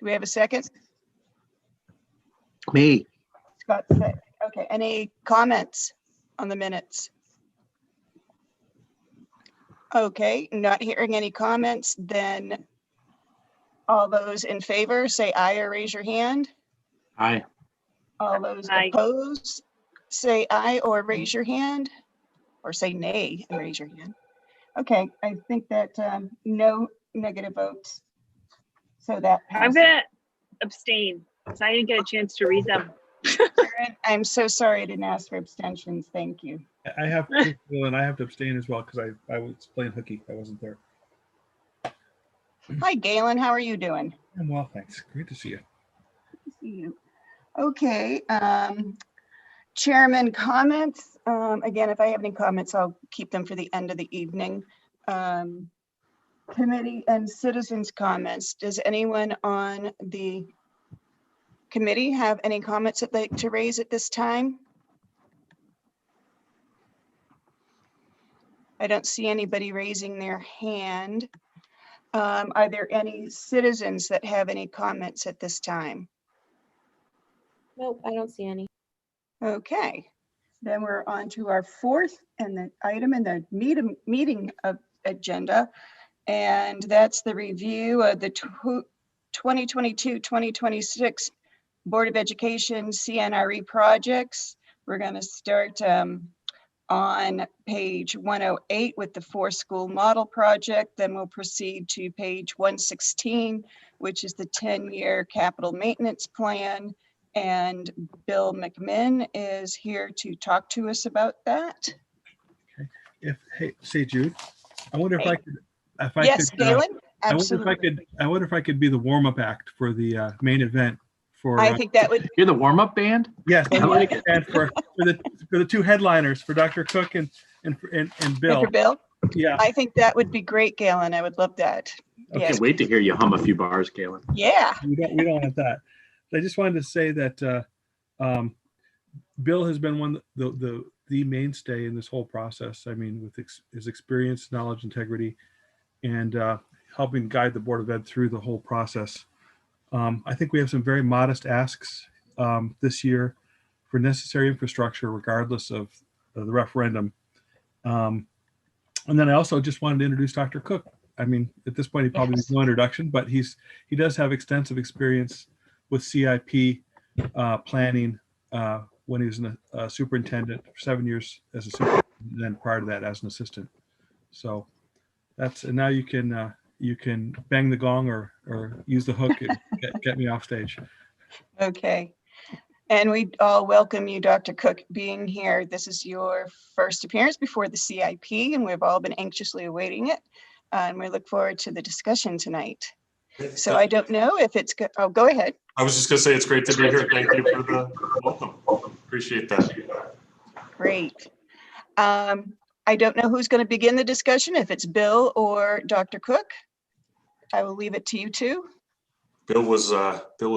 we have a second? Me. Scott said, okay, any comments on the minutes? Okay, not hearing any comments, then all those in favor say aye or raise your hand. Aye. All those Aye. opposed, say aye or raise your hand, or say nay and raise your hand. Okay, I think that no negative votes. So that I'm passes. gonna abstain, because I didn't get a chance to read them. Karen, I'm so sorry I didn't ask for abstentions. Thank you. I have to, and I have to abstain as well because I was playing hooky. I wasn't there. Hi, Galen. How are you doing? I'm well, thanks. Great to see you. Good to see you. Okay. Chairman comments. Again, if I have any comments, I'll keep them for the end of the evening. Committee and citizens comments. Does anyone on the committee have any comments that they'd like to raise at this time? I don't see anybody raising their hand. Are there any citizens that have any comments at this time? Nope, I don't see any. Okay, then we're on to our fourth and the item in the meeting of agenda. And that's the review of the 2022-2026 Board of Education CNRE projects. We're going to start on page 108 with the 4-school model project. Then we'll proceed to page 116, which is the 10-year capital maintenance plan. And Bill McMinn is here to talk to us about that. Okay. Say Jude, I wonder if I could, Yes, Galen, absolutely. I wonder if I could be the warm-up act for the main event for. I think that would. You're the warm-up band? Yes, I like it. and for the two headliners, for Dr. Cook and Bill. For Bill? Yeah. I think that would be great, Galen. I would love that. I Yes. can't wait to hear you hum a few bars, Galen. Yeah. We don't have that. I just wanted to say that Bill has been the mainstay in this whole process. I mean, with his experience, knowledge, integrity, and helping guide the Board of Ed through the whole process. I think we have some very modest asks this year for necessary infrastructure, regardless of the referendum. And then I also just wanted to introduce Dr. Cook. I mean, at this point, he probably needs no introduction, but he does have extensive experience with CIP planning when he was a superintendent for 7 years as a superintendent, and then prior to that as an assistant. So and now you can bang the gong or use the hook and get me off stage. Okay. And we all welcome you, Dr. Cook, being here. This is your first appearance before the CIP, and we've all been anxiously awaiting it. And we look forward to the discussion tonight. So I don't know if it's good. Oh, go ahead. I was just going to say it's great to be here. Thank you for the welcome. Appreciate that. Great. I don't know who's going to begin the discussion, if it's Bill or Dr. Cook. I will leave it to you two. Bill was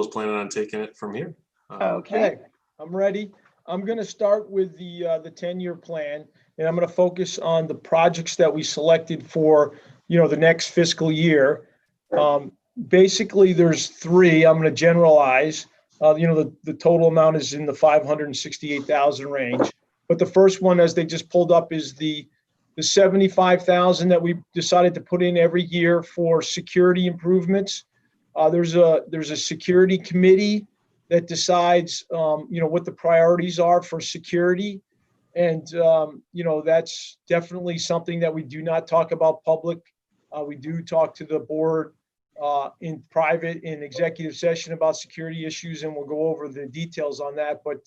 planning on taking it from here. Okay. I'm ready. I'm going to start with the 10-year plan, and I'm going to focus on the projects that we selected for, the next fiscal year. Basically, there's 3. I'm going to generalize. The total amount is in the 568,000 range. But the first one, as they just pulled up, is the 75,000 that we decided to put in every year for security improvements. There's a security committee that decides, what the priorities are for security. And, that's definitely something that we do not talk about public. We do talk to the board in private, in executive session about security issues, and we'll go over the details on that. But,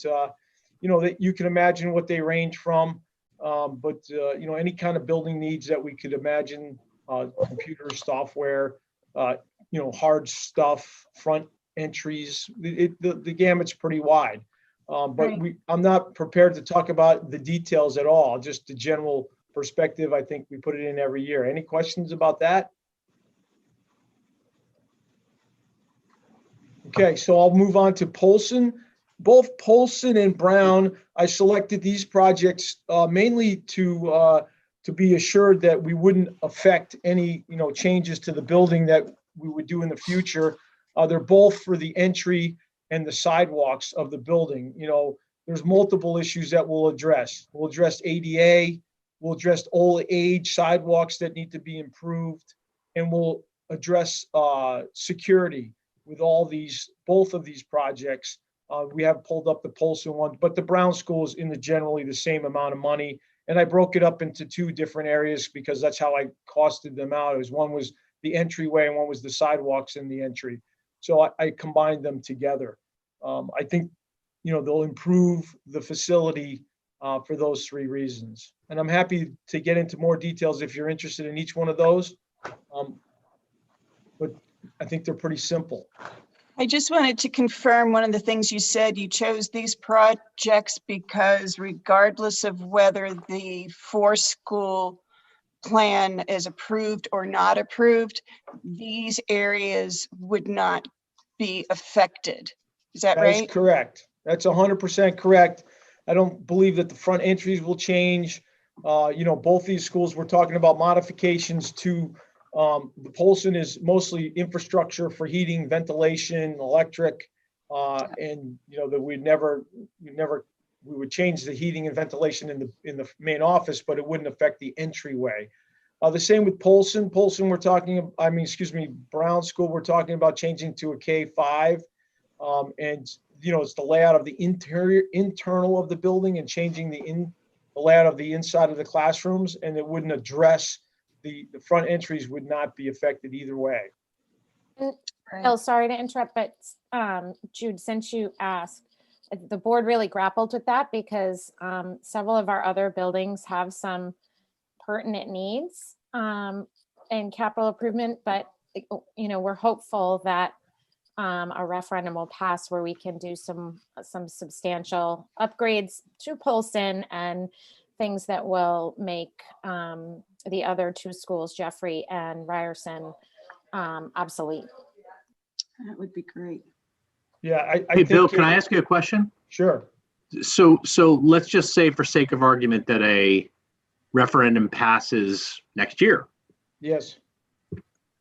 that you can imagine what they range from. Any kind of building needs that we could imagine, computers, software, hard stuff, front entries, the gamut's pretty wide. But I'm not prepared to talk about the details at all, just the general perspective. I think we put it in every year. Any questions about that? Okay, so I'll move on to Polson. Both Polson and Brown, I selected these projects mainly to be assured that we wouldn't affect any changes to the building that we would do in the future. They're both for the entry and the sidewalks of the building. You know, there's multiple issues that we'll address. We'll address ADA, we'll address old age sidewalks that need to be improved, and we'll address security with both of these projects. We have pulled up the Polson one, but the Brown School is in the generally the same amount of money. And I broke it up into two different areas because that's how I costed them out. One was the entryway and one was the sidewalks in the entry. So I combined them together. I think, you know, they'll improve the facility for those three reasons. And I'm happy to get into more details if you're interested in each one of those. But I think they're pretty simple. I just wanted to confirm one of the things you said. You chose these projects because regardless of whether the school plan is approved or not approved, these areas would not be affected. Is that That is right? correct. That's 100% correct. I don't believe that the front entries will change. You know, both these schools, we're talking about modifications to the Polson is mostly infrastructure for heating, ventilation, electric, and you know that we would change the heating and ventilation in the main office, but it wouldn't affect the entryway. The same with Polson. Brown School, we're talking about changing to a K5, and you know it's the layout of the internal of the building and changing the layout of the inside of the classrooms, and it wouldn't address. The front entries would not be affected either way. Bill, sorry to interrupt, but Jude, since you asked, the board really grappled with that because several of our other buildings have some pertinent needs and capital improvement, but you know, we're hopeful that a referendum will pass where we can do some substantial upgrades to Polson and things that will make the other two schools, Jeffrey and Ryerson, obsolete. That would be great. Yeah, I Hey, think Bill, can I ask you a question? Sure. So let's just say for sake of argument that a referendum passes next year. Yes.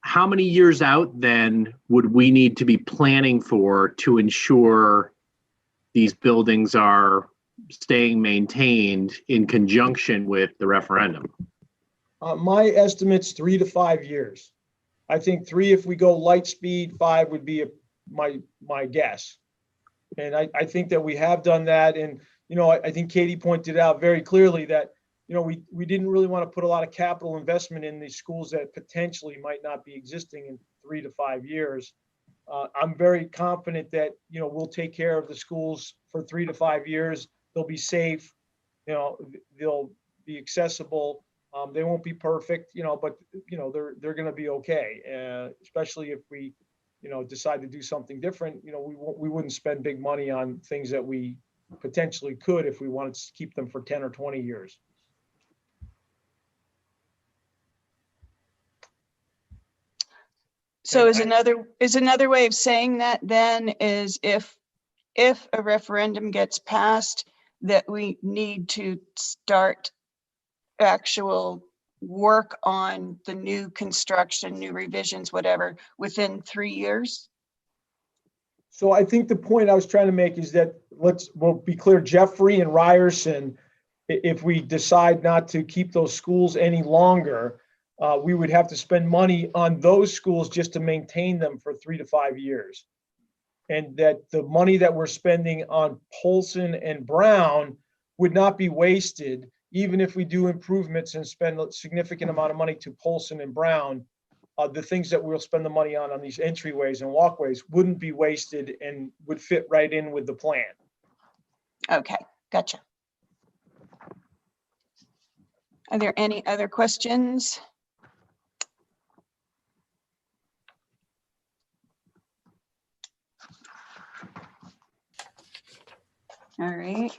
How many years out then would we need to be planning for to ensure these buildings are staying maintained in conjunction with the referendum? My estimate's 3 to 5 years. I think 3 if we go light speed, 5 would be my guess. And I think that we have done that. And, you know, I think Katie pointed out very clearly that, you know, we didn't really want to put a lot of capital investment in these schools that potentially might not be existing in 3 to 5 years. I'm very confident that, you know, we'll take care of the schools for 3 to 5 years. They'll be safe, you know, they'll be accessible. They won't be perfect, you know, but you know, they're going to be okay. Especially if we, you know, decide to do something different, you know, we wouldn't spend big money on things that we potentially could if we wanted to keep them for 10 or 20 years. So is another way of saying that then is if a referendum gets passed, that we need to start actual work on the new construction, new revisions, whatever, within 3 years? So I think the point I was trying to make is that we'll be clear, Jeffrey and Ryerson, if we decide not to keep those schools any longer, we would have to spend money on those schools just to maintain them for 3 to 5 years. And that the money that we're spending on Polson and Brown would not be wasted, even if we do improvements and spend a significant amount of money to Polson and Brown. The things that we'll spend the money on these entryways and walkways wouldn't be wasted and would fit right in with the plan. Okay, gotcha. Are there any other questions? All right.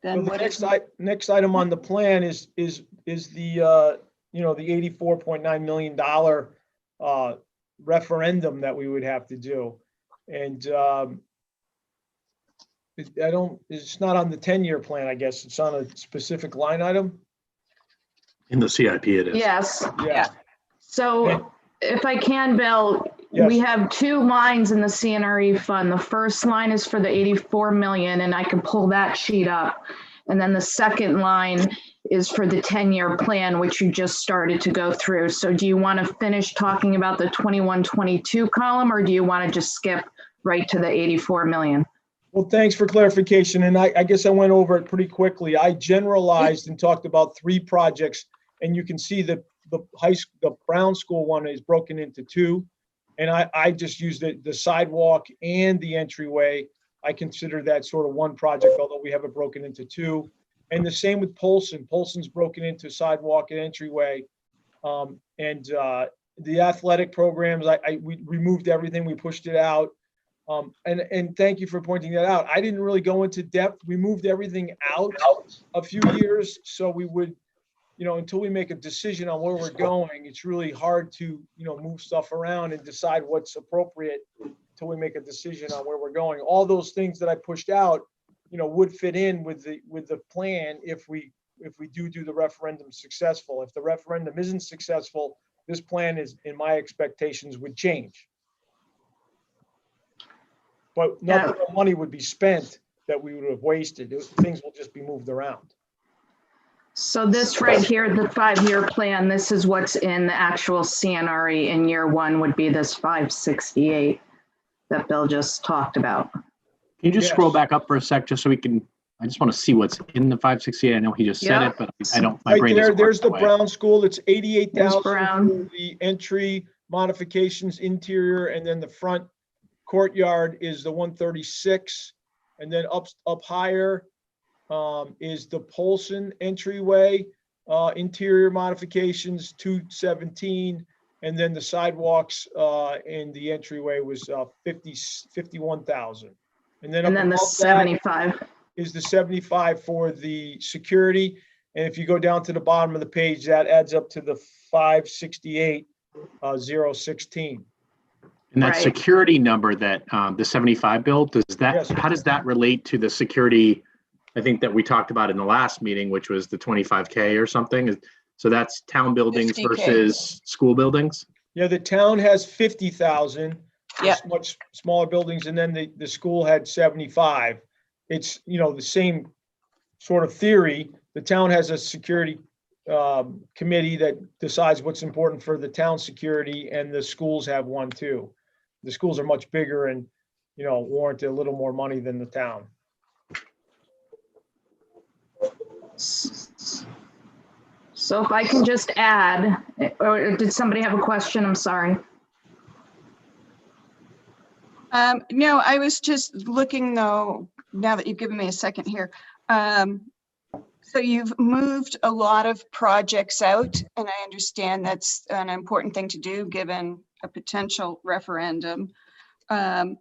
Then So what is, the next item on the plan is the you know, the $84.9 million referendum that we would have to do. And it's not on the 10-year plan, I guess. It's on a specific line item. In the CIP it is. Yes, Yeah. so If I can, Bill, we Yes. have two lines in the CNRE fund. The first line is for the 84 million, and I can pull that sheet up. And then the second line is for the 10-year plan, which you just started to go through. So do you want to finish talking about the 21-22 column, or do you want to just skip right to the 84 million? Well, thanks for clarification. And I guess I went over it pretty quickly. I generalized and talked about 3 projects, and you can see that the Brown School one is broken into 2. And I just used the sidewalk and the entryway. I consider that sort of one project, although we have it broken into 2. And the same with Polson. Polson's broken into sidewalk and entryway. The athletic programs, we removed everything, we pushed it out. And thank you for pointing that out. I didn't really go into depth. We moved everything out a few years, so we would, until we make a decision on where we're going, it's really hard to, move stuff around and decide what's appropriate until we make a decision on where we're going. All those things that I pushed out, would fit in with the plan if we do the referendum successful. If the referendum isn't successful, this plan is, in my expectations, would change. But nothing of money would be spent that we would have wasted. Things will just be moved around. So this right here, the 5-year plan, this is what's in the actual CNRE in year 1 would be this 568 that Bill just talked about. Can you just scroll back up for a sec, just so we can, I just want to see what's in the 568. I know he just said it, but I don't, my brain doesn't work There's the that way. Brown School. It's 88,000 Brown. for the entry modifications, interior, and then the front courtyard is the 136. And then up higher is the Polson entryway, interior modifications, 217. And then the sidewalks and the entryway was 51,000. And then the 75 is the 75 for the security. And if you go down to the bottom of the page, that adds up to the 568,016. And that Right. security number that the 75 bill, Yes. how does that relate to the security, I think that we talked about in the last meeting, which was the 25K or something? So that's town buildings 50K. versus school buildings? Yeah, the town has 50,000. Yeah. Much smaller buildings, and then the school had 75. It's, the same sort of theory. The town has a security committee that decides what's important for the town security, and the schools have one too. The schools are much bigger and, warrant a little more money than the town. So if I can just add, or did somebody have a question? I'm sorry. No, I was just looking though, now that you've given me a second here. So you've moved a lot of projects out, and I understand that's an important thing to do given a potential referendum. And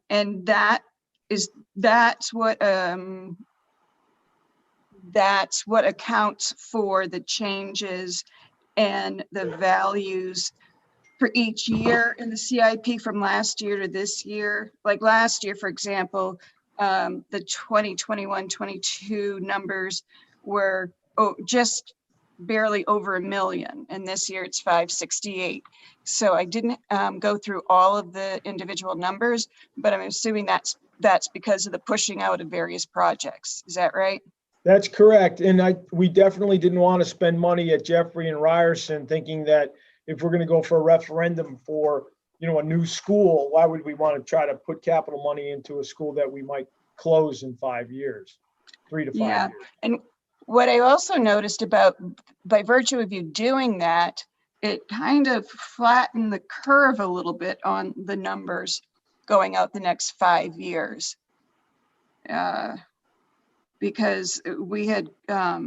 that's what accounts for the changes and the values for each year in the CIP from last year to this year. Like last year, for example, the 2021-22 numbers were just barely over $1 million, and this year it's 568. So I didn't go through all of the individual numbers, but I'm assuming that's because of the pushing out of various projects. Is that right? That's correct. And we definitely didn't want to spend money at Jeffrey and Ryerson thinking that if we're going to go for a referendum for, a new school, why would we want to try to put capital money into a school that we might close in 5 years, 3 to 5 years? And what I also noticed by virtue of you doing that, it kind of flattened the curve a little bit on the numbers going out the next 5 years. Because we had at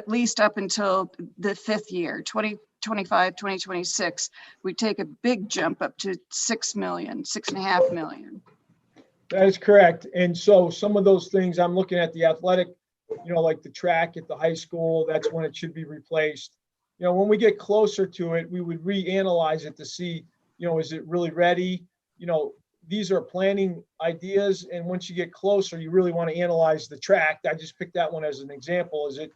least up until the 5th year, 2025, 2026, we take a big jump up to 6 million, 6.5 million. That is correct. And so some of those things, I'm looking at the athletic, like the track at the high school, that's when it should be replaced. When we get closer to it, we would reanalyze it to see, is it really ready? These are planning ideas. And once you get closer, you really want to analyze the track. I just picked that one as an example. Is it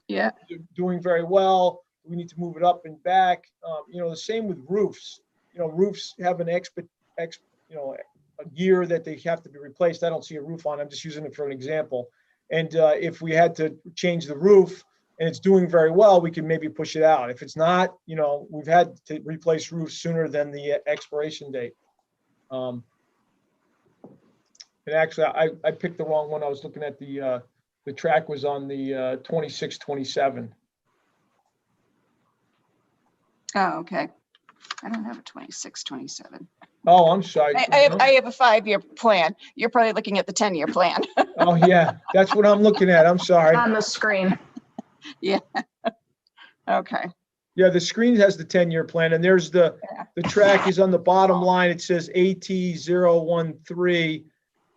doing very well? Do we need to move it up and back. You know, the same with roofs. You know, roofs have an a year that they have to be replaced. I don't see a roof on, I'm just using it for an example. And if we had to change the roof and it's doing very well, we can maybe push it out. If it's not, you know, we've had to replace roofs sooner than the expiration date. And actually, I picked the wrong one. I was looking at the track was on the 26, 27. Oh, okay. I don't have a 26, 27. Oh, I'm sorry. I have a 5-year plan. You're probably looking at the 10-year plan. Oh, yeah, that's what I'm looking at. I'm sorry. On the screen. Yeah. Okay. Yeah, the screen has the 10-year plan, and there's the track is on the bottom line. It says AT013,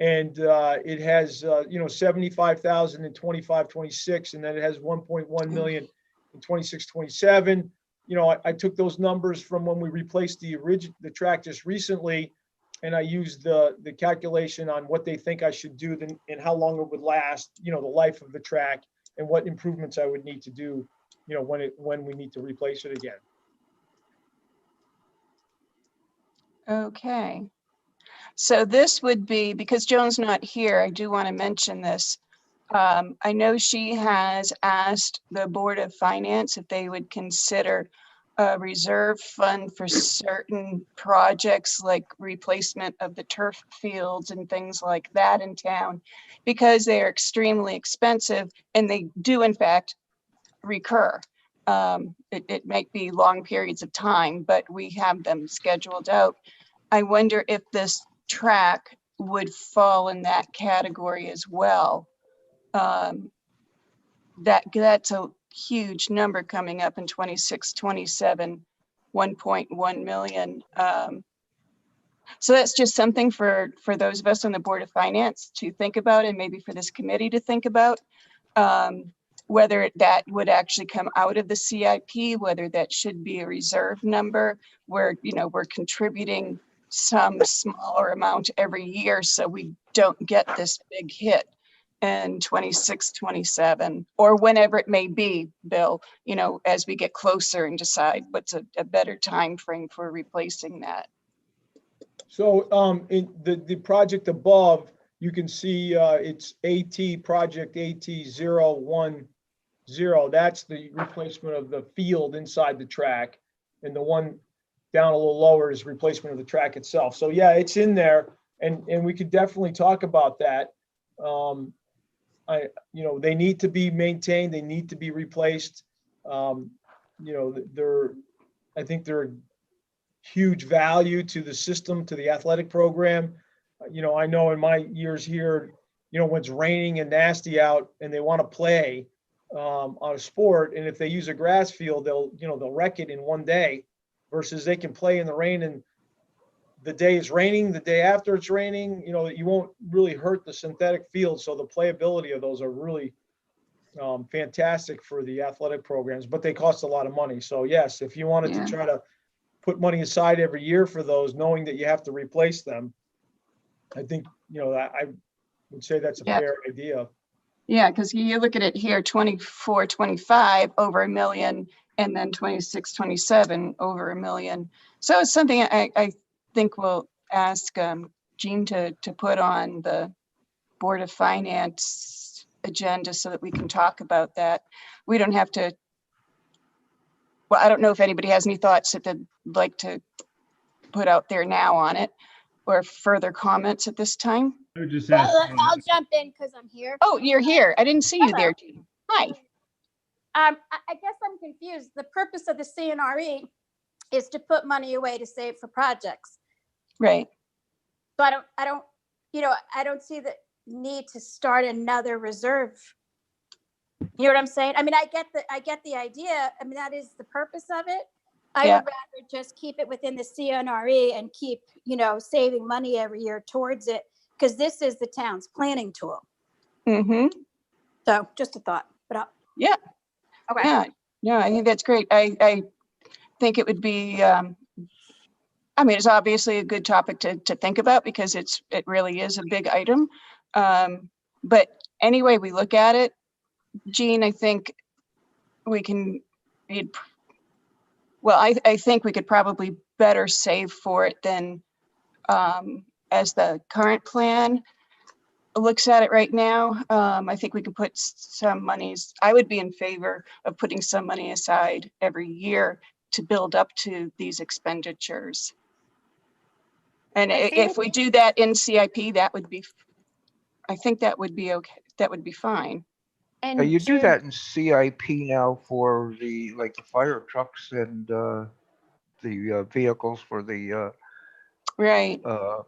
and it has, you know, 75,000 in 25, 26, and then it has 1.1 million in 26, 27. You know, I took those numbers from when we replaced the track just recently, and I used the calculation on what they think I should do and how long it would last, you know, the life of the track and what improvements I would need to do, you know, when we need to replace it again. Okay. So this would be, because Joan's not here, I do want to mention this. I know she has asked the Board of Finance if they would consider a reserve fund for certain projects like replacement of the turf fields and things like that in town, because they are extremely expensive and they do in fact recur. It might be long periods of time, but we have them scheduled out. I wonder if this track would fall in that category as well. That's a huge number coming up in 26, 27, 1.1 million. So that's just something for those of us on the Board of Finance to think about, and maybe for this committee to think about, whether that would actually come out of the CIP, whether that should be a reserve number where, you know, we're contributing some smaller amount every year so we don't get this big hit in 26, 27, or whenever it may be, Bill, you know, as we get closer and decide what's a better time frame for replacing that. So in the project above, you can see it's project AT010. That's the replacement of the field inside the track. And the one down a little lower is replacement of the track itself. So yeah, it's in there, and we could definitely talk about that. You know, they need to be maintained. They need to be replaced. You know, I think they're huge value to the system, to the athletic program. You know, I know in my years here, you know, when it's raining and nasty out and they want to play on a sport, and if they use a grass field, they'll wreck it in one day, versus they can play in the rain and the day is raining, the day after it's raining, you know, you won't really hurt the synthetic field. So the playability of those are really fantastic for the athletic programs, but they cost a lot of money. So yes, if you wanted to try to put money aside every year for those, knowing that you have to replace them, I think, you know, I would say that's a fair idea. Yeah, because you look at it here, 24, 25 over $1 million, and then 26, 27 over $1 million. So it's something I think we'll ask Jean to put on the Board of Finance agenda so that we can talk about that. We don't have to, well, I don't know if anybody has any thoughts that they'd like to put out there now on it, or further comments at this time. I would just ask, I'll jump in because I'm here. Oh, you're here. I didn't see you there, Jean. Hi. I guess I'm confused. The purpose of the CNRE is to put money away to save for projects. Right. So I don't see the need to start another reserve. You know what I'm saying? I mean, I get the idea. I mean, that is the purpose of it. I would rather just keep it within the CNRE and keep, you know, saving money every year towards it, because this is the town's planning tool. Mm-hmm. So just a thought, but yeah. Okay. Yeah. No, I think that's great. I think it would be, I mean, it's obviously a good topic to think about, because it really is a big item. But anyway, we look at it, Jean, I think we can, well, I think we could probably better save for it than as the current plan looks at it right now. I think we can put some monies, I would be in favor of putting some money aside every year to build up to these expenditures. And I if think- we do that in CIP, that would be, I think that would be okay. That would be fine. And You do Jude, that in CIP now for the, like the fire trucks and the vehicles for the, Right. the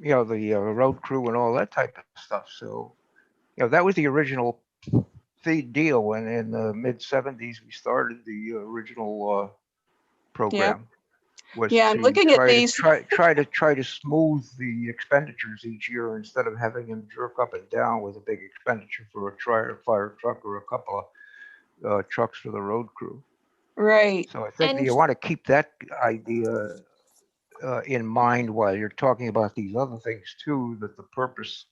road crew and all that type of stuff. So, that was the original deal when in the mid-70s we started the original program. Was Yeah, I'm to looking at try these. try to smooth the expenditures each year instead of having them jerk up and down with a big expenditure for a fire truck or a couple of trucks for the road crew. Right. So I think And- you want to keep that idea in mind while you're talking about these other things too, that the purpose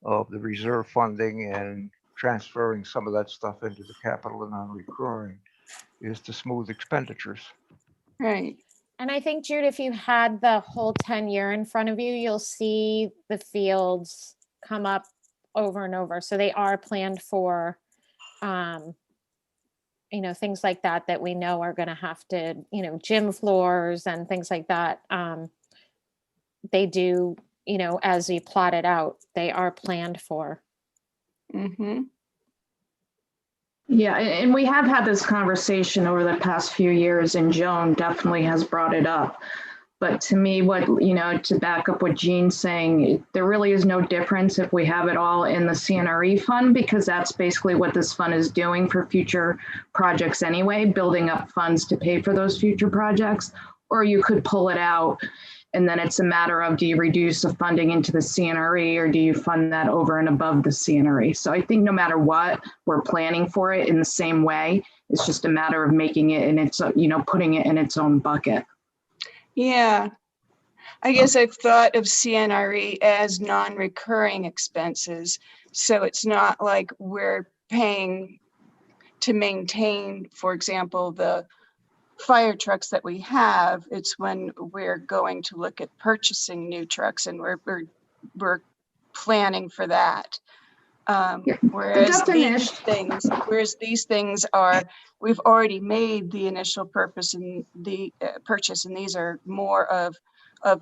of the reserve funding and transferring some of that stuff into the capital and non-recurring is to smooth expenditures. Right. and I think Jude, if you had the whole 10-year in front of you, you'll see the fields come up over and over. So they are planned for, things like that we know are going to have to, gym floors and things like that. They do, as we plot it out, they are planned for. Mm-hmm. Yeah, and we have had this conversation over the past few years, and Joan definitely has brought it up. But to me, to back up what Jean's saying, there really is no difference if we have it all in the CNRE fund, because that's basically what this fund is doing for future projects anyway, building up funds to pay for those future projects. Or you could pull it out, and then it's a matter of, do you reduce the funding into the CNRE or do you fund that over and above the CNRE? So I think no matter what, we're planning for it in the same way. It's just a matter of making it in its, putting it in its own bucket. Yeah. I guess I've thought of CNRE as non-recurring expenses. So it's not like we're paying to maintain, for example, the fire trucks that we have. It's when we're going to look at purchasing new trucks, and we're planning for that. Whereas these things are, we've already made the initial purpose and the purchase, and these are more of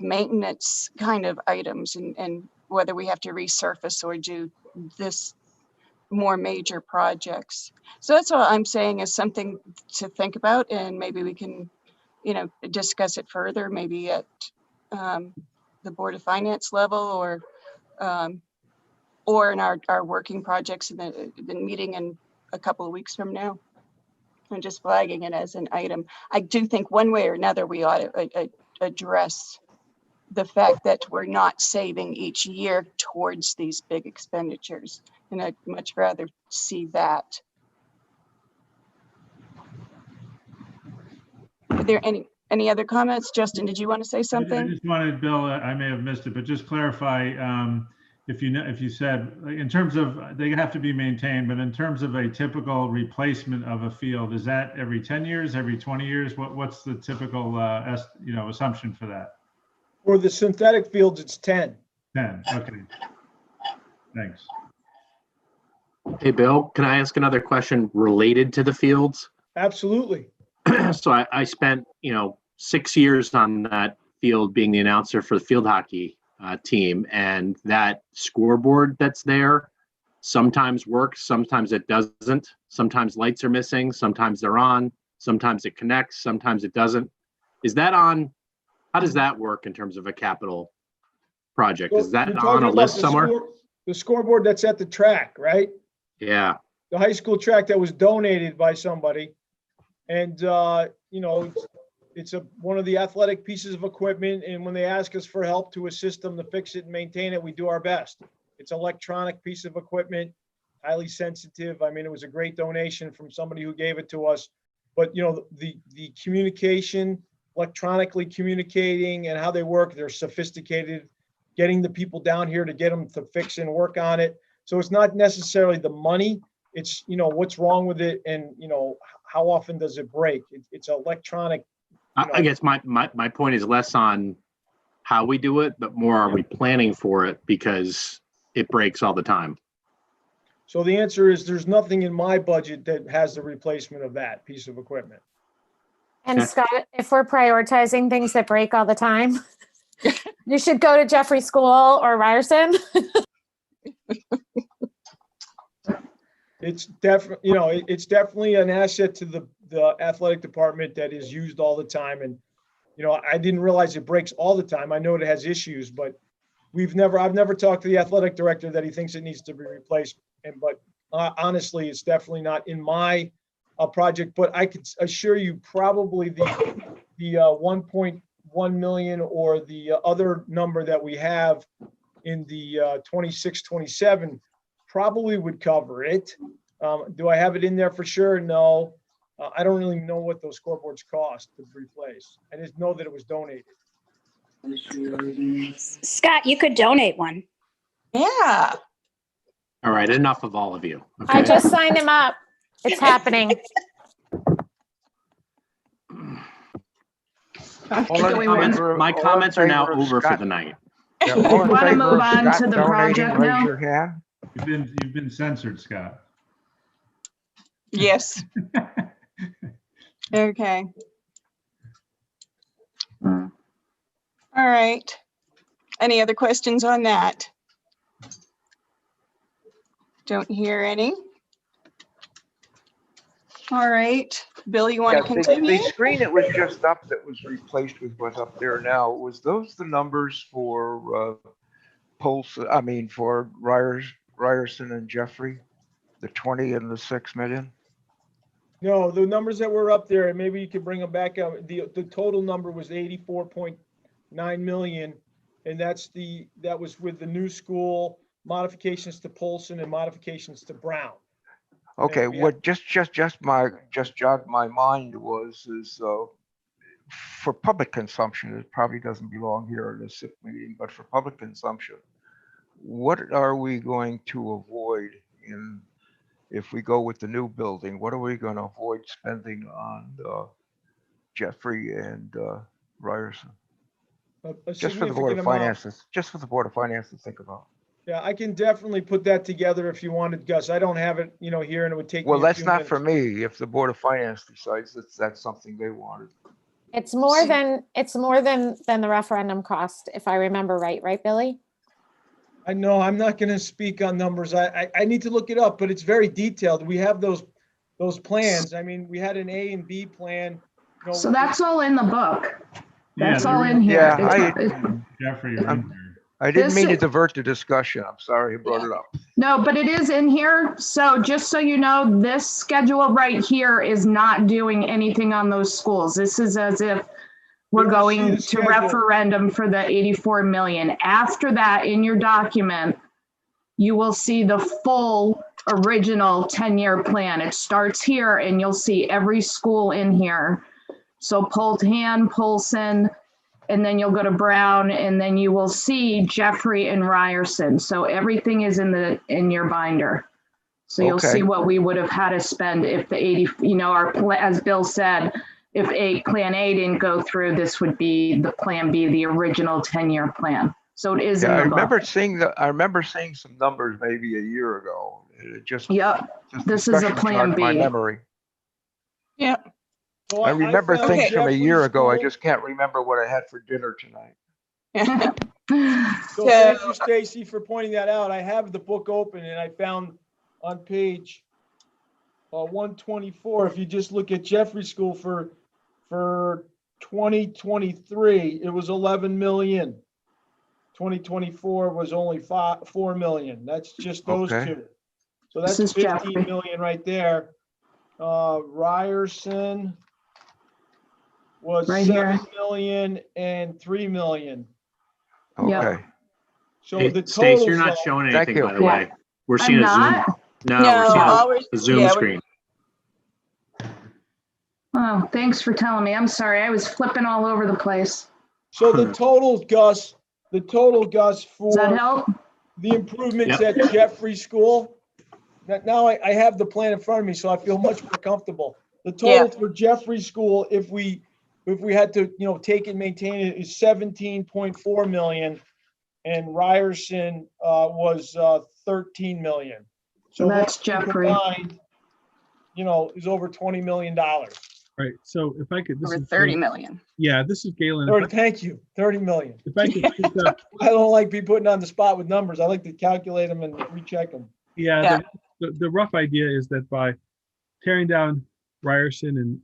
maintenance kind of items, and whether we have to resurface or do this more major projects. So that's all I'm saying, is something to think about, and maybe we can, discuss it further, maybe at the Board of Finance level, or in our working projects in the meeting in a couple of weeks from now. I'm just flagging it as an item. I do think one way or another we ought to address the fact that we're not saving each year towards these big expenditures, and I'd much rather see that. Are there any other comments? Justin, did you want to say I something? just wanted, Bill, I may have missed it, but just clarify, if you said, in terms of, they have to be maintained, but in terms of a typical replacement of a field, is that every 10 years, every 20 years? What's the typical, assumption for that? For the synthetic fields, it's 10. 10, okay. Thanks. Hey, Bill, can I ask another question related to the fields? Absolutely. So I spent, 6 years on that field being the announcer for the field hockey team, and that scoreboard that's there sometimes works, sometimes it doesn't. Sometimes lights are missing, sometimes they're on, sometimes it connects, sometimes it doesn't. Is that on? How does that work in terms of a capital project? Is that You're on talking a about list the somewhere? the scoreboard that's at the track, right? Yeah. The high school track that was donated by somebody. And, it's one of the athletic pieces of equipment. And when they ask us for help to assist them to fix it and maintain it, we do our best. It's an electronic piece of equipment, highly sensitive. I mean, it was a great donation from somebody who gave it to us. But, the communication, electronically communicating and how they work, they're sophisticated, getting the people down here to get them to fix and work on it. So it's not necessarily the money. It's, what's wrong with it, and, how often does it break? It's electronic. I guess my point is less on how we do it, but more are we planning for it because it breaks all the time. So the answer is there's nothing in my budget that has the replacement of that piece of equipment. And Okay. Scott, if we're prioritizing things that break all the time, you should go to Jeffrey School or Ryerson. It's definitely, it's definitely an asset to the athletic department that is used all the time. And, I didn't realize it breaks all the time. I know it has issues, but I've never talked to the athletic director that he thinks it needs to be replaced. But honestly, it's definitely not in my project, but I could assure you probably the 1.1 million or the other number that we have in the 26, 27 probably would cover it. Do I have it in there for sure? No. I don't really know what those scoreboards cost to replace. I just know that it was donated. Scott, you could donate one. Yeah. All right, enough of all of you. I Okay? just signed him up. It's happening. My comments are now over for the night. Yeah, all in Wanna favor move of on Scott to the donating, project raise now? your hand. You've been censored, Scott. Yes. Okay. All right. Any other questions on that? Don't hear any. All right. Bill, you want to Yeah, continue? the screen that was just up that was replaced with what's up there now, was those the numbers for for Ryerson and Jeffrey? The 20 and the 6 million? No, the numbers that were up there, and maybe you could bring them back up. The total number was 84.9 million. And that was with the new school, modifications to Polson and modifications to Brown. Okay, we what just jogged my mind is for public consumption, it probably doesn't belong here in the CIP meeting, but for public consumption, what are we going to avoid if we go with the new building? What are we going to avoid spending on Jeffrey and Ryerson? Just for the Board of Finances, to think about. Yeah, I can definitely put that together if you wanted, Gus. I don't have it, here, and it would take me Well, a that's few not for minutes. me. If the Board of Finance decides that's something they wanted. It's more than the referendum cost, if I remember right, Billy? I know, I'm not going to speak on numbers. I need to look it up, but it's very detailed. We have those plans. I mean, we had an A and B plan. So that's all in the book. That's Yeah, all there in is- here. Yeah, Jeffrey, are in here. I didn't mean to This- divert the discussion. I'm sorry I brought it up. No, but it is in here. So just so you know, this schedule right here is not doing anything on those schools. This is as if we're You don't see going the to schedule. referendum for the 84 million. After that, in your document, you will see the full original 10-year plan. It starts here and you'll see every school in here. So Poltan, Polson, and then you'll go to Brown, and then you will see Jeffrey and Ryerson. So everything is in your binder. So you'll Okay. see what we would have had to spend if the 80, as Bill said, if plan A didn't go through, this would be the plan B, the original 10-year plan. So it is Yeah, in I the book. remember seeing some numbers maybe a year ago. It just This is a discussion plan jogged my B. memory. Yeah. So I remember found things from a year Jeffrey ago. I School. just can't remember what I had for dinner tonight. So thank you, Stacy, for pointing that out. I have the book open and I found on page 124, if you just look at Jeffrey School for 2023, it was 11 million. 2024 was only 4 million. That's just those Okay. two. So This that's is Jeffrey. 15 million right there. Ryerson was Right 7 here. million and 3 million. Yeah. Okay. So Hey, the Stace, total. you're not showing Thank anything, you. by the way. We're I'm seeing a Zoom. not? No, we're seeing always, a Zoom yeah, screen. Oh, thanks for telling me. I'm sorry. I was flipping all over the place. So the total, Gus, for Does that help? the improvements Yep. at Jeffrey School. Now I have the plan in front of me, so I feel much more comfortable. The total for Jeffrey School, if we had to, take and maintain it, is 17.4 million, and Ryerson was 13 million. So That's those two Jeffrey. combined, is over $20 million. Right. So if I could, this Over is 30 million. Yeah, this is Galen. Thank you. 30 million. If I could speak up, I don't like being put on the spot with numbers. I like to calculate them and recheck them. yeah, the rough idea is that by tearing down Ryerson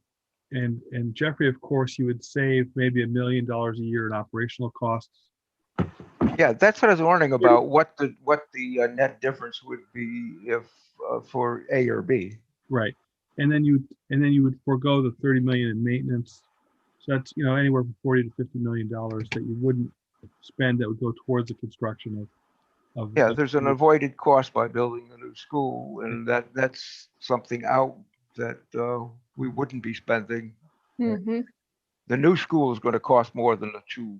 and Jeffrey, of course, you would save maybe $1 million a year in operational costs. Yeah, that's what I was wondering about, what the net difference would be if for A or B. Right. And then you would forego the 30 million in maintenance. So that's, anywhere from 40 to 50 million dollars that you wouldn't spend that would go towards the construction of Yeah, there's an avoided cost by building a new school, and that's something out that we wouldn't be spending. Mm-hmm. The new school is going to cost more than the two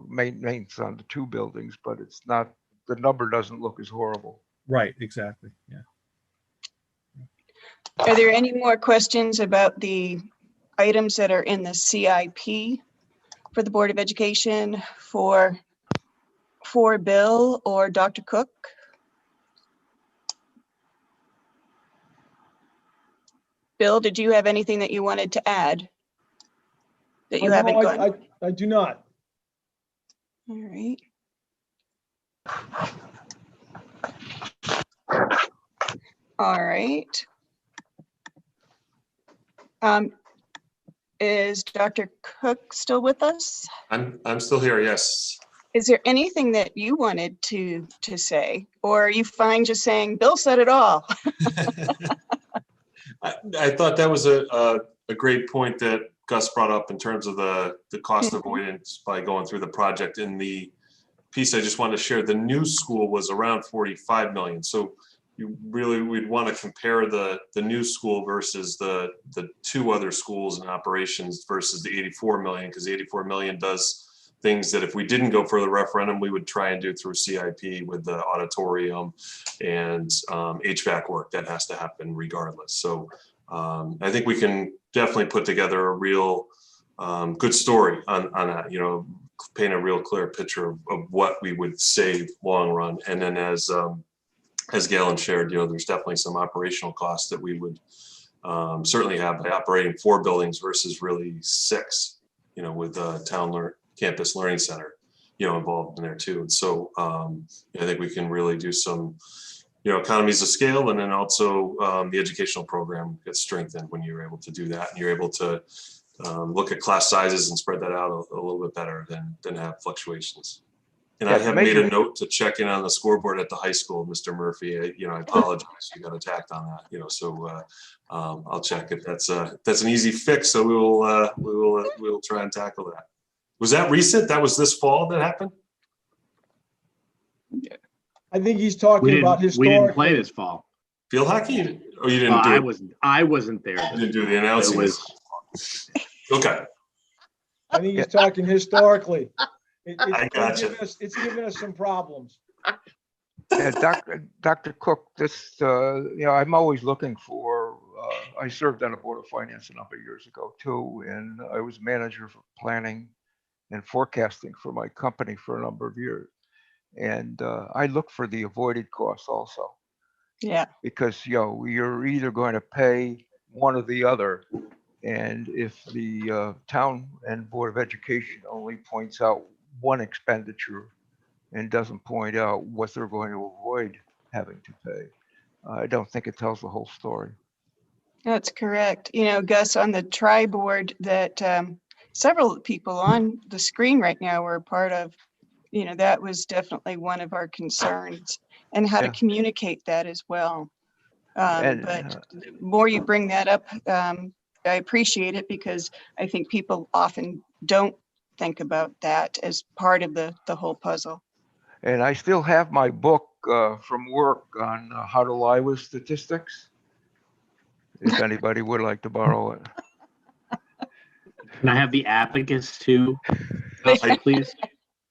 maintenance on the two buildings, but it's not, the number doesn't look as horrible. Right, exactly. Yeah. Are there any more questions about the items that are in the CIP for the Board of Education for Bill or Dr. Cook? Bill, did you have anything that you wanted to add that you haven't gone? I do not. All right. All right. Is Dr. Cook still with us? I'm still here, yes. Is there anything that you wanted to say, or are you fine just saying, Bill said it all? I thought that was a great point that Gus brought up in terms of the cost avoidance by going through the project. In the piece I just wanted to share, the new school was around 45 million. So we'd want to compare the new school versus the two other schools in operations versus the 84 million, because 84 million does things that if we didn't go for the referendum, we would try and do through CIP with the auditorium and HVAC work that has to happen regardless. So I think we can definitely put together a real good story on that, paint a real clear picture of what we would save long run. And then as Galen shared, there's definitely some operational costs that we would certainly have by operating 4 buildings versus really 6, with campus learning center, involved in there too. And so I think we can really do some, economies of scale, and then also the educational program gets strengthened when you're able to do that, and you're able to look at class sizes and spread that out a little bit better than have fluctuations. And I have made a note to check in on the scoreboard at the high school, Mr. Murphy. I apologize, you got attacked on that. So I'll check if that's an easy fix. So we'll try and tackle that. Was that recent? That was this fall that happened? I think he's talking about historically. We didn't play this fall. Field hockey? Oh, you didn't do it? I wasn't there. You didn't do the announcing. Okay. I think he's talking historically. I gotcha. It's given us some problems. Yeah, Dr. Cook, I'm always looking for, I served on a board of finance a number of years ago too, and I was manager for planning and forecasting for my company for a number of years. And I look for the avoided costs also. Yeah. Because, you're either going to pay one or the other. And if the town and Board of Education only points out one expenditure and doesn't point out what they're going to avoid having to pay, I don't think it tells the whole story. That's correct. Gus, on the tri-board that several people on the screen right now were a part of, that was definitely one of our concerns, and how to communicate that as well. But the more you bring that up, I appreciate it, because I think people often don't think about that as part of the whole puzzle. And I still have my book from work on how to lie with statistics, if anybody would like to borrow it. Can I have the abacus too, please?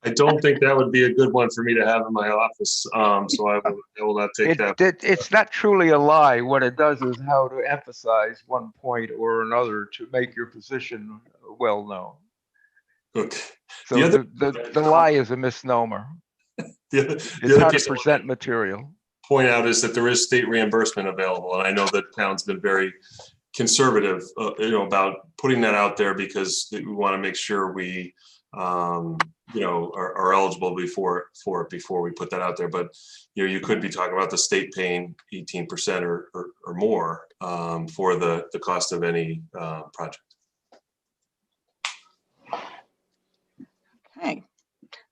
I don't think that would be a good one for me to have in my office, so I will not take that. It's not truly a lie. What it does is how to emphasize one point or another to make your position well known. Okay. So The other- the lie is a misnomer. The It's other how piece to I present material. point out is that there is state reimbursement available, and I know that town's been very conservative, about putting that out there because we want to make sure we, are eligible before we put that out there. But you could be talking about the state paying 18% or more for the cost of any project. Okay.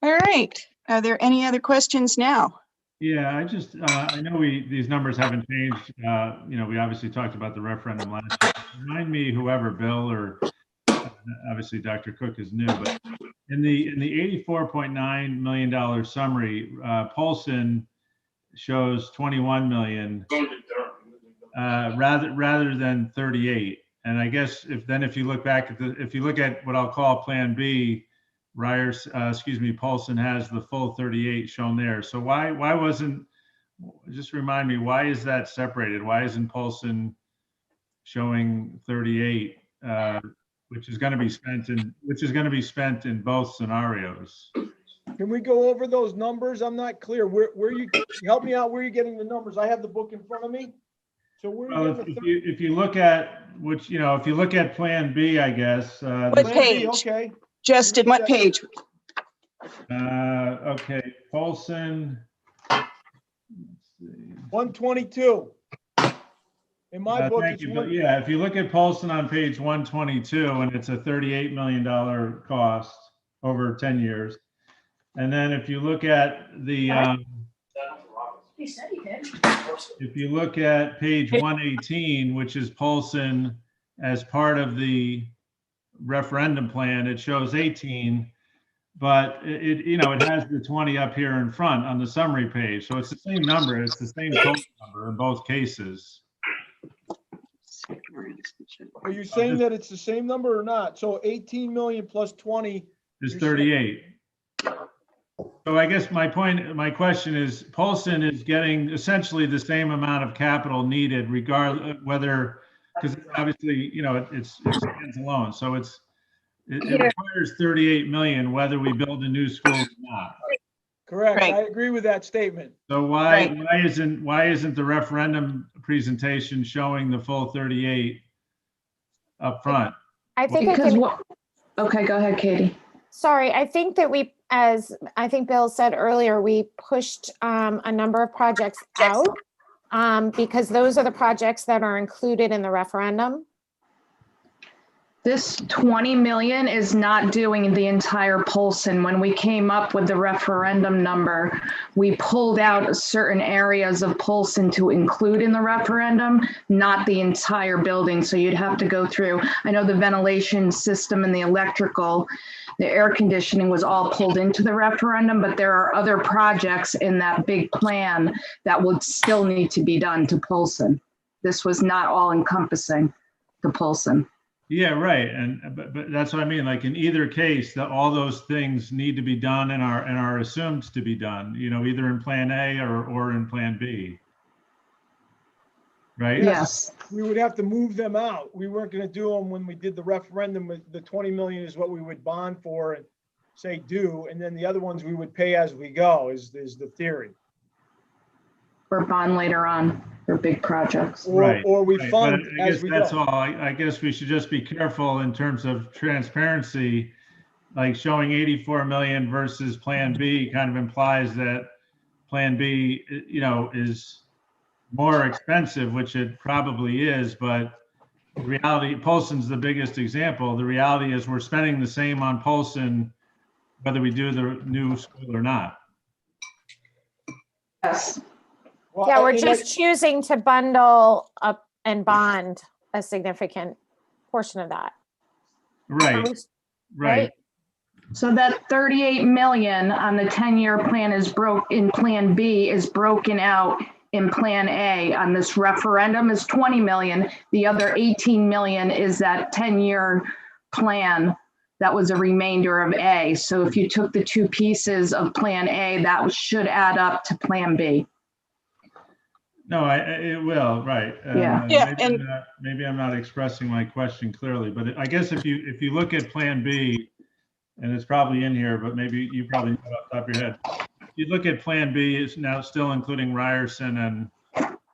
All right. Are there any other questions now? Yeah, I know these numbers haven't changed. We obviously talked about the referendum last year. Remind me, whoever, Bill or obviously Dr. Cook is new, but in the $84.9 million summary, Polson shows 21 million rather than 38. And I guess if you look back at if you look at what I'll call Plan B, Polson has the full 38 shown there. So why wasn't, just remind me, why is that separated? Why isn't Polson showing 38, which is going to be spent in both scenarios? Can we go over those numbers? I'm not clear. Where you help me out? Where are you getting the numbers? I have the book in front of me. So where are you getting the if you look at if you look at Plan B, I guess. What Plan page? B, okay. Justin, what page? Okay, Polson. Let's see. 122. In my book, Thank it's you. one. But yeah, if you look at Polson on page 122, and it's a $38 million cost over 10 years. And then if you look at the, if you look at page 118, which is Polson as part of the referendum plan, it shows 18, but it has the 20 up here in front on the summary page. So it's the same number. It's the same total number in both cases. Are you saying that it's the same number or not? So 18 million plus 20 is 38. So I guess my question is, Polson is getting essentially the same amount of capital needed, regardless whether, because obviously, it stands alone. So it requires 38 million whether we build a new school or not. Correct. Right. I agree with that statement. So why isn't the referendum presentation showing the full 38 up front? I think Okay, go ahead, Katie. sorry, I think that as I think Bill said earlier, we pushed a number of projects out because those are the projects that are included in the referendum. This 20 million is not doing the entire Polson. When we came up with the referendum number, we pulled out certain areas of Polson to include in the referendum, not the entire building. So you'd have to go through, I know the ventilation system and the electrical, the air conditioning was all pulled into the referendum, but there are other projects in that big plan that would still need to be done to Polson. This was not all encompassing to Polson. Yeah, right. But that's what I mean. Like in either case, all those things need to be done and are assumed to be done, either in Plan A or in Plan B. Right? Yes. We would have to move them out. We weren't going to do them when we did the referendum. The 20 million is what we would bond for and say do, and then the other ones we would pay as we go is the theory. Or bond later on for big projects. Or we fund I as guess we that's go. all. I guess we should just be careful in terms of transparency, like showing 84 million versus Plan B kind of implies that Plan B, is more expensive, which it probably is, but the reality, Polson's the biggest example. The reality is we're spending the same on Polson, whether we do the new school or not. Yes. Well, Yeah, we're and just choosing to bundle up and bond a significant portion of that. Right, right. So that 38 million on the 10-year plan in Plan B is broken out in Plan A. On this referendum is 20 million. The other 18 million is that 10-year plan that was a remainder of A. So if you took the two pieces of Plan A, that should add up to Plan B. No, it will, right. Yeah. Yeah, and- Maybe I'm not expressing my question clearly, but I guess if you look at Plan B, and it's probably in here, but maybe you probably know it off the top of your head. If you look at Plan B, it's now still including Ryerson and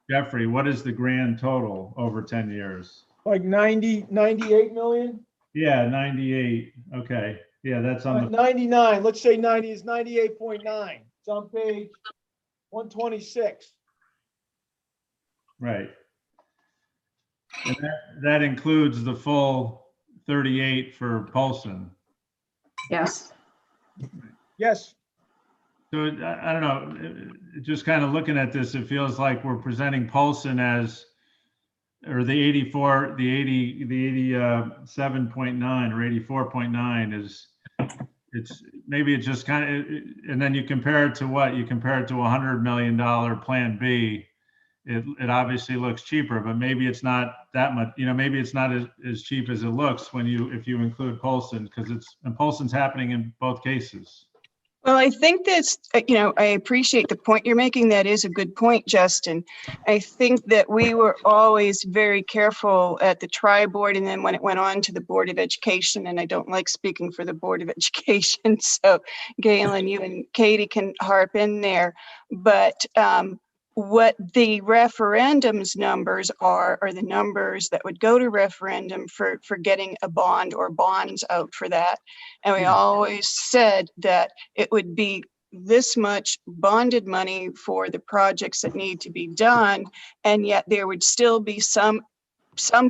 Jeffrey. What is the grand total over 10 years? Like 98 million? Yeah, 98. Okay. Yeah, that's on the 99, let's say 90 is 98.9. It's on page 126. right. And that includes the full 38 for Paulson. Yes. Yes, So I don't know, just kind of looking at this, it feels like we're presenting Paulson as, or the 84, the 87.9 or 84.9 is, maybe it's just kind of, and then you compare it to what? You compare it to $100 million Plan B. It obviously looks cheaper, but maybe it's not that much, maybe it's not as cheap as it looks if you include Paulson, because and Paulson's happening in both cases. Well, I think that's, I appreciate the point you're making. That is a good point, Justin. I think that we were always very careful at the tri-board, and then when it went on to the Board of Education, and I don't like speaking for the Board of Education, so Galen, you and Katie can harp in there, but what the referendum's numbers are the numbers that would go to referendum for getting a bond or bonds out for that. And we always said that it would be this much bonded money for the projects that need to be done, and yet there would still be some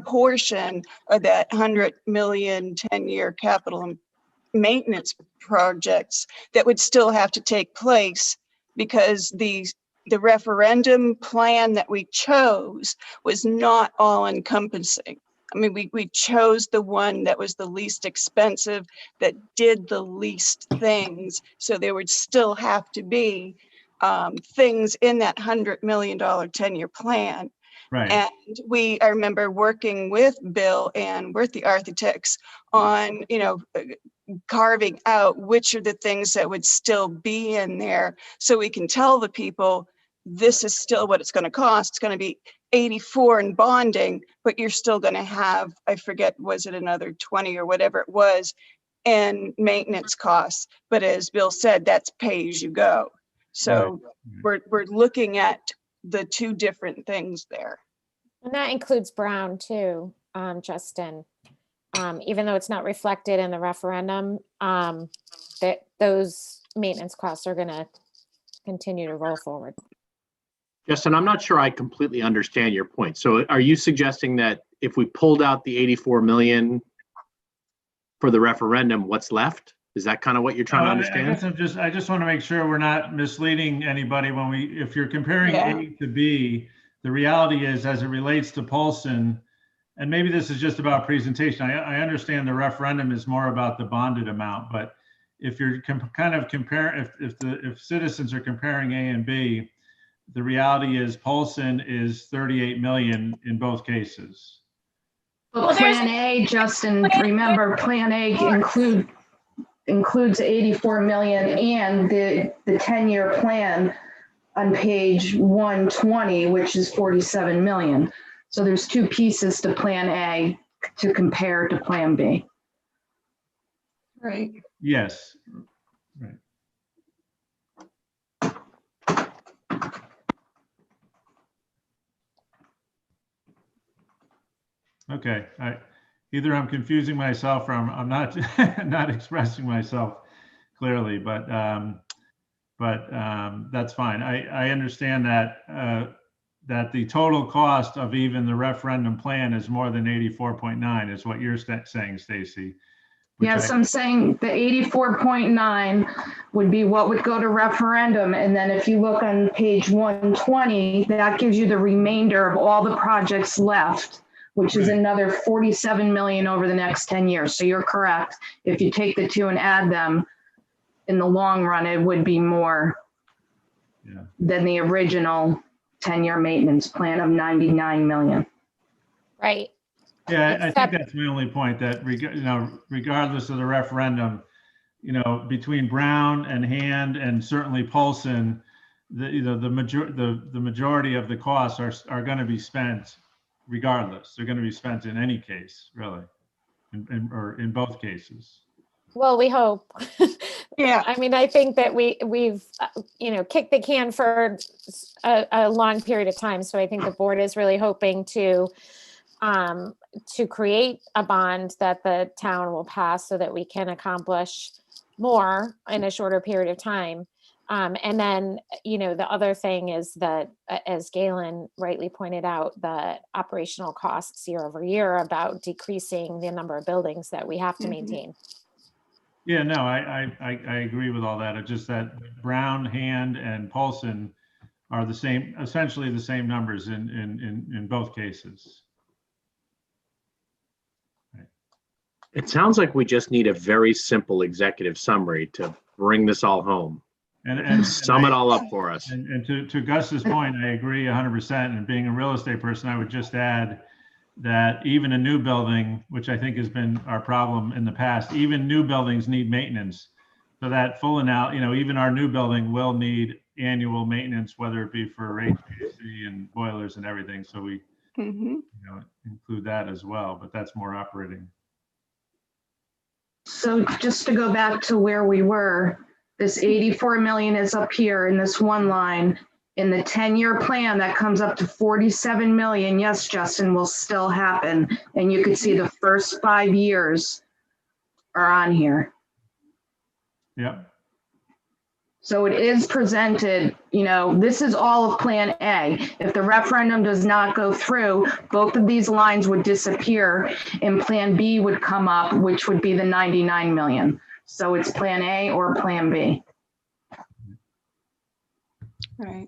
portion of that 100 million 10-year capital and maintenance projects that would still have to take place, because the referendum plan that we chose was not all encompassing. I mean, we chose the one that was the least expensive, that did the least things. So there would still have to be things in that $100 million 10-year plan. Right. And I remember working with Bill and with the architects on, carving out which are the things that would still be in there, so we can tell the people this is still what it's going to cost. It's going to be 84 in bonding, but you're still going to have, I forget, was it another 20 or whatever it was, in maintenance costs. But as Bill said, that's pay as you go. So we're looking at the two different things there. And that includes Brown too, Justin. Even though it's not reflected in the referendum, that those maintenance costs are going to continue to roll forward. Justin, I'm not sure I completely understand your point. So are you suggesting that if we pulled out the 84 million for the referendum, what's left? Is that kind of what you're trying to understand? I just want to make sure we're not misleading anybody if you're comparing A to B, the reality is, as it relates to Paulson, and maybe this is just about presentation. I understand the referendum is more about the bonded amount, but if you're kind of comparing, if citizens are comparing A and B, the reality is Paulson is 38 million in both cases. Well, Plan A, Justin, remember Plan A includes 84 million and the 10-year plan on page 120, which is 47 million. So there's two pieces to Plan A to compare to Plan B. Right. Yes. Right. Okay. Either I'm confusing myself or I'm not not expressing myself clearly, but that's fine. I understand that that the total cost of even the referendum plan is more than 84.9 is what you're saying, Stacy. Yes, I'm saying the 84.9 would be what would go to referendum. And then if you look on page 120, that gives you the remainder of all the projects left, which is another 47 million over the next 10 years. So you're correct. If you take the two and add them, in the long run, it would be more than the original 10-year maintenance plan of 99 million. Right. Yeah, I think Except- that's my only point, that regardless of the referendum, between Brown and Hand and certainly Polson, the majority of the costs are going to be spent regardless. They're going to be spent in any case, really, or in both cases. Well, we hope. Yeah. I mean, I think that we've kicked the can for a long period of time. So I think the board is really hoping to create a bond that the town will pass so that we can accomplish more in a shorter period of time. And then, the other thing is that, as Galen rightly pointed out, the operational costs year over year about decreasing the number of buildings that we have to maintain. Yeah, no, I agree with all that. It's just that Brown, Hand, and Polson are the same, essentially the same numbers in both cases. It sounds like we just need a very simple executive summary to bring this all home and sum it all up for us. And to Gus's point, I agree 100%. And being a real estate person, I would just add that even a new building, which I think has been our problem in the past, even new buildings need maintenance. So that even our new building will need annual maintenance, whether it be for HVAC and boilers and everything. So we include that as well, but that's more operating. So just to go back to where we were, this 84 million is up here in this one line. In the 10-year plan, that comes up to 47 million. Yes, Justin, will still happen. And you could see the first 5 years are on here. Yeah. So it is presented, this is all of Plan A. If the referendum does not go through, both of these lines would disappear and Plan B would come up, which would be the 99 million. So it's Plan A or Plan B. Right.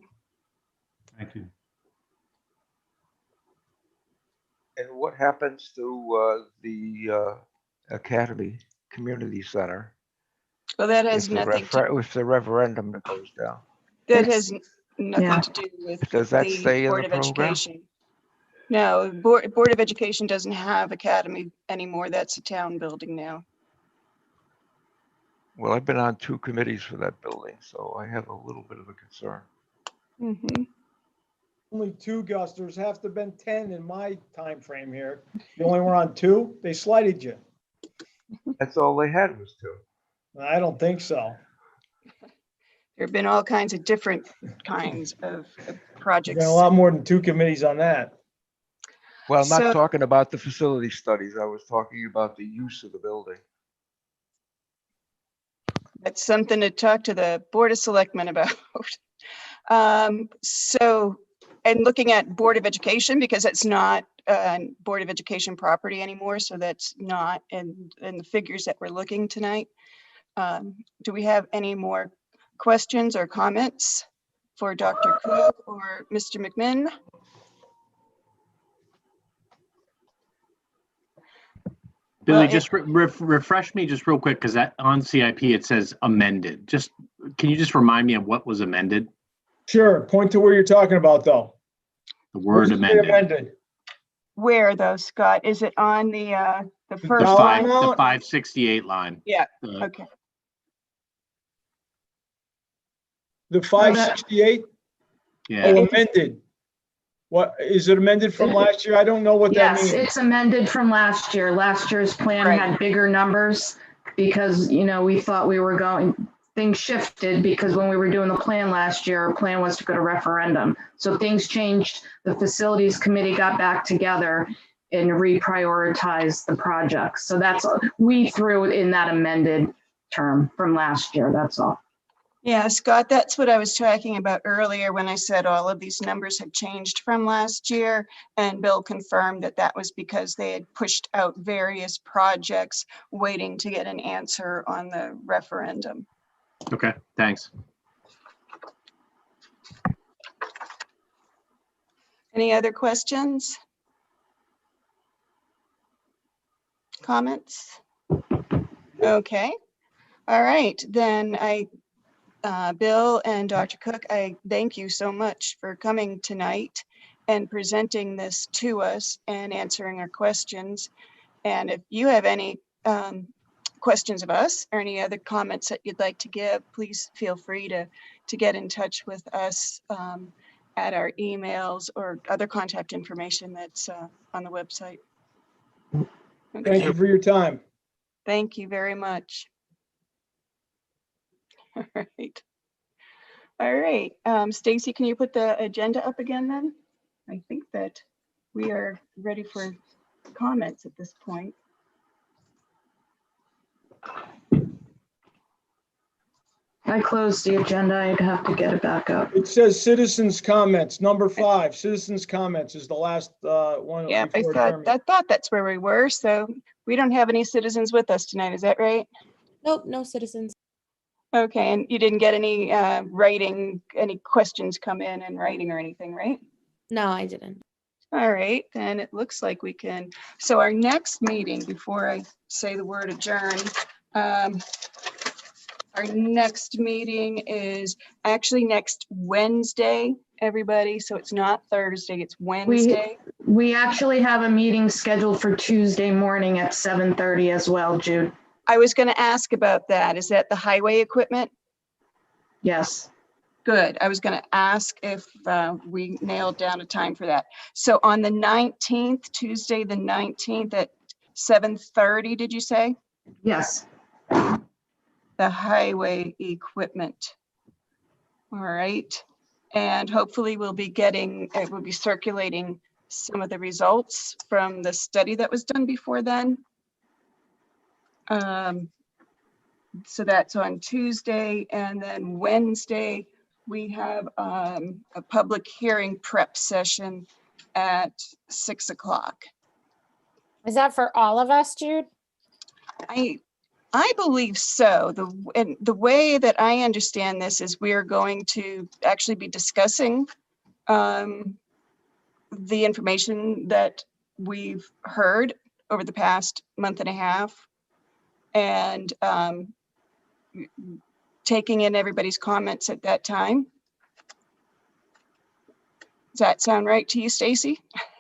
Thank you. And what happens to the Academy Community Center? Well, that has nothing to, If the referendum goes down, that has nothing Yeah. to do with does that the stay in Board the of program? Education. No, Board of Education doesn't have Academy anymore. That's a town building now. Well, I've been on 2 committees for that building, so I have a little bit of a concern. Only 2, Gus. There's have to have been 10 in my time frame here. You only were on 2? They slighted you. That's all they had was 2. I don't think so. There have been all kinds of different kinds of There's projects. been a lot more than 2 committees on that. Well, I'm not So- talking about the facility studies. I was talking about the use of the building. That's something to talk to the Board of Selectmen about. And looking at Board of Education, because it's not Board of Education property anymore, so that's not in the figures that we're looking tonight. Do we have any more questions or comments for Dr. Cook or Mr. McMinn? Billy, Well, just refresh me just real quick, because that on CIP, it says amended. Can you just remind me of what was amended? Sure. Point to where you're talking about, though. The Where's word it amended. Where though, Scott? Is it on the first dollar line? amount? The 568 line. Yeah, The- okay. The 568 Yeah. amended. What, is it amended from last year? I don't know what that Yes, means. it's amended from last year. Last year's plan Right. had bigger numbers because, we thought things shifted because when we were doing the plan last year, our plan was to go to referendum. So things changed. The facilities committee got back together and reprioritized the projects. So we threw in that amended term from last year. That's all. Yeah, Scott, that's what I was talking about earlier when I said all of these numbers had changed from last year. And Bill confirmed that that was because they had pushed out various projects waiting to get an answer on the referendum. Okay, thanks. Any other questions? Comments? Okay. All right, then Bill and Dr. Cook, I thank you so much for coming tonight and presenting this to us and answering our questions. And if you have any questions of us or any other comments that you'd like to give, please feel free to get in touch with us at our emails or other contact information that's on the website. Thank you for your time. Thank you very much. All right. All right. Stacy, can you put the agenda up again then? I think that we are ready for comments at this point. I closed the agenda. I'd have to get it back up. It says citizens comments, number 5, citizens comments is the last one. Yeah, I before thought adjournment. that's where we were. So we don't have any citizens with us tonight. Is that right? Nope, no citizens. Okay, and you didn't get any any questions come in writing or anything, right? No, I didn't. All right, then it looks like we can. So our next meeting, before I say the word adjourn, our next meeting is actually next Wednesday, everybody. So it's not Thursday, it's Wednesday. We actually have a meeting scheduled for Tuesday morning at 7:30 as well, Jude. I was going to ask about that. Is that the highway equipment? Yes. Good. I was going to ask if we nailed down a time for that. So on the 19th, Tuesday, the 19th at 7:30, did you say? Yes. The highway equipment. All right. And hopefully we'll be circulating some of the results from the study that was done before then. So that's on Tuesday, and then Wednesday, we have a public hearing prep session at 6 o'clock. Is that for all of us, Jude? I believe so. The way that I understand this is we're going to actually be discussing the information that we've heard over the past month and a half, and taking in everybody's comments at that time. Does that sound right to you, Stacy?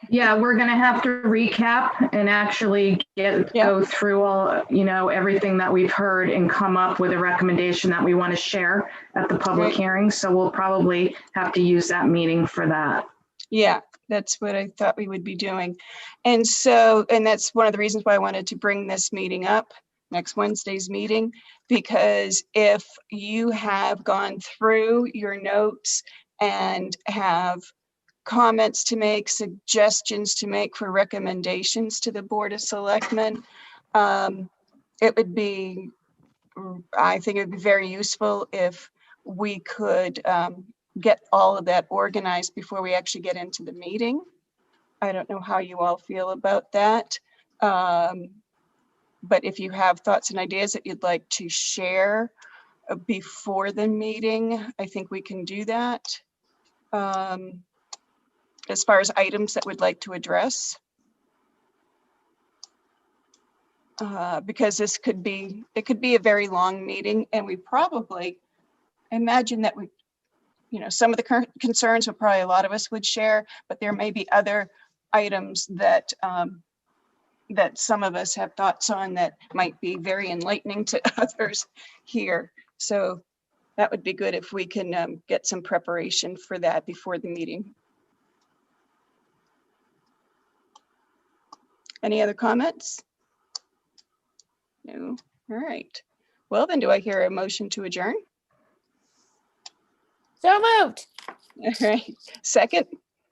Yeah, we're going to have to recap and actually go through all, everything that we've heard and come up with a recommendation that we want to share at the public hearing. So we'll probably have to use that meeting for that. Yeah, that's what I thought we would be doing. And that's one of the reasons why I wanted to bring this meeting up, next Wednesday's meeting, because if you have gone through your notes and have comments to make, suggestions to make for recommendations to the Board of Selectmen, it would be, I think it would be very useful if we could get all of that organized before we actually get into the meeting. I don't know how you all feel about that. But if you have thoughts and ideas that you'd like to share before the meeting, I think we can do that. As far as items that we'd like to address. Because it could be a very long meeting, and we probably imagine that some of the current concerns will probably a lot of us would share, but there may be other items that that some of us have thoughts on that might be very enlightening to others here. So that would be good if we can get some preparation for that before the meeting. Any other comments? No. All right. Well, then do I hear a motion to adjourn? So moved. All right. Second?